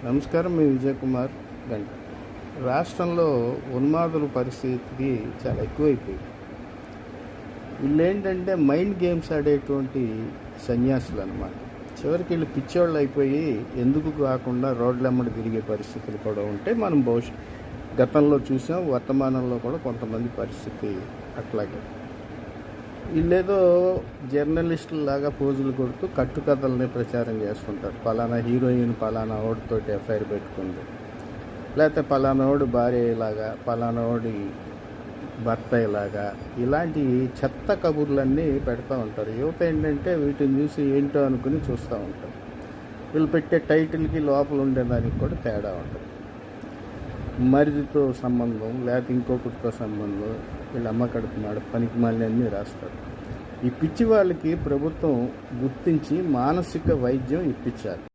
నమస్కారం. మీ విజయ్ కుమార్ గంట. రాష్ట్రంలో ఉన్మాదుల పరిస్థితి చాలా ఎక్కువైపోయింది. వీళ్ళేంటంటే మైండ్ గేమ్స్ ఆడేటువంటి సన్యాసులు అన్నమాట. చివరికి వీళ్ళు పిచ్చోళ్ళు అయిపోయి ఎందుకు కాకుండా రోడ్లమ్మడి తిరిగే పరిస్థితులు కూడా ఉంటే మనం గతంలో చూసాం. వర్తమానంలో కూడా కొంతమంది పరిస్థితి అట్లాగే. వీళ్ళేదో జర్నలిస్టులాగా పోజులు కొడుతూ కట్టుకథల్ని ప్రచారం చేస్తుంటారు. పలానా హీరోయిన్ పలానా ఓడితోటి ఎఫ్ఐఆర్ పెట్టుకుంది, లేకపోతే పలానా ఓడి భార్య ఇలాగా, పలానా ఓడి భర్త ఇలాగా, ఇలాంటి చెత్త కబుర్లన్నీ పెడతా ఉంటారు. యువత ఏంటంటే వీటిని చూసి ఏంటో అనుకుని చూస్తూ ఉంటారు. వీళ్ళు పెట్టే టైటిల్కి లోపల ఉండేదానికి కూడా తేడా ఉంటుంది. మరిదితో సంబంధం, లేకపోతే ఇంకొకటితో సంబంధం, వీళ్ళు అమ్మ కడుపున్నాడు, పనికి మళ్ళీ అన్నీ రాస్తారు. ఈ పిచ్చి వాళ్ళకి ప్రభుత్వం గుర్తించి మానసిక వైద్యం ఇప్పించాలి.